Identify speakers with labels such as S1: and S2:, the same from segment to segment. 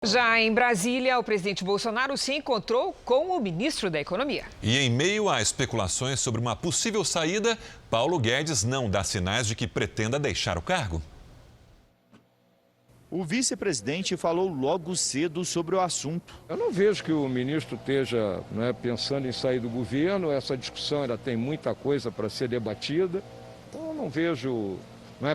S1: Já em Brasília, o presidente Bolsonaro se encontrou com o ministro da Economia.
S2: E em meio a especulações sobre uma possível saída, Paulo Guedes não dá sinais de que pretenda deixar o cargo.
S3: O vice-presidente falou logo cedo sobre o assunto.
S4: Eu não vejo que o ministro esteja pensando em sair do governo. Essa discussão ainda tem muita coisa para ser debatida. Então eu não vejo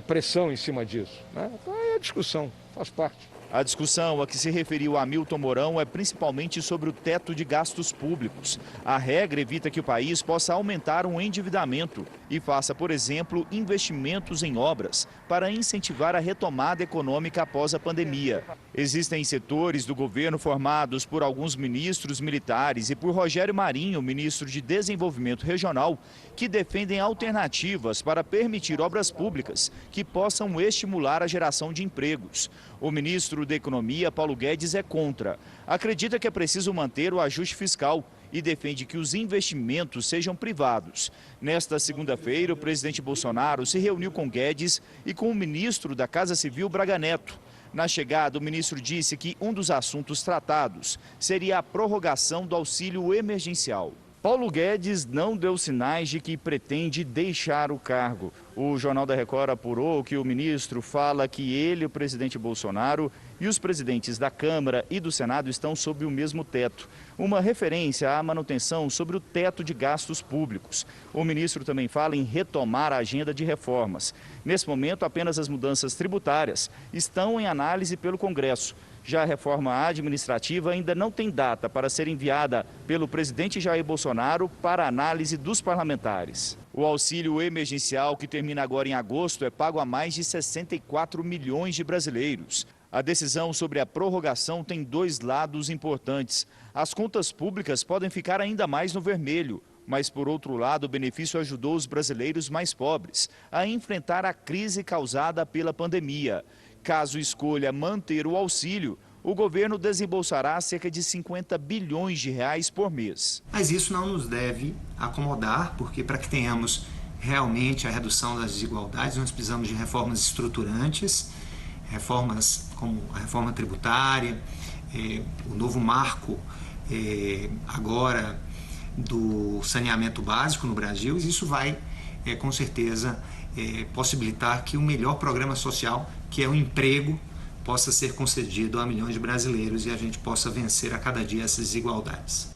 S4: pressão em cima disso. Então é a discussão, faz parte.
S3: A discussão a que se referiu Hamilton Mourão é principalmente sobre o teto de gastos públicos. A regra evita que o país possa aumentar o endividamento e faça, por exemplo, investimentos em obras para incentivar a retomada econômica após a pandemia. Existem setores do governo formados por alguns ministros militares e por Rogério Marinho, ministro de Desenvolvimento Regional, que defendem alternativas para permitir obras públicas que possam estimular a geração de empregos. O ministro da Economia, Paulo Guedes, é contra. Acredita que é preciso manter o ajuste fiscal e defende que os investimentos sejam privados. Nesta segunda-feira, o presidente Bolsonaro se reuniu com Guedes e com o ministro da Casa Civil, Braga Neto. Na chegada, o ministro disse que um dos assuntos tratados seria a prorrogação do auxílio emergencial. Paulo Guedes não deu sinais de que pretende deixar o cargo. O Jornal da Record apurou que o ministro fala que ele, o presidente Bolsonaro e os presidentes da Câmara e do Senado estão sob o mesmo teto. Uma referência à manutenção sobre o teto de gastos públicos. O ministro também fala em retomar a agenda de reformas. Nesse momento, apenas as mudanças tributárias estão em análise pelo Congresso. Já a reforma administrativa ainda não tem data para ser enviada pelo presidente Jair Bolsonaro para análise dos parlamentares. O auxílio emergencial, que termina agora em agosto, é pago a mais de 64 milhões de brasileiros. A decisão sobre a prorrogação tem dois lados importantes. As contas públicas podem ficar ainda mais no vermelho. Mas, por outro lado, o benefício ajudou os brasileiros mais pobres a enfrentar a crise causada pela pandemia. Caso escolha manter o auxílio, o governo desembolsará cerca de 50 bilhões de reais por mês.
S5: Mas isso não nos deve acomodar, porque para que tenhamos realmente a redução das desigualdades, nós precisamos de reformas estruturantes, reformas como a reforma tributária, o novo marco agora do saneamento básico no Brasil. Isso vai, com certeza, possibilitar que o melhor programa social, que é o emprego, possa ser concedido a milhões de brasileiros e a gente possa vencer a cada dia essas desigualdades.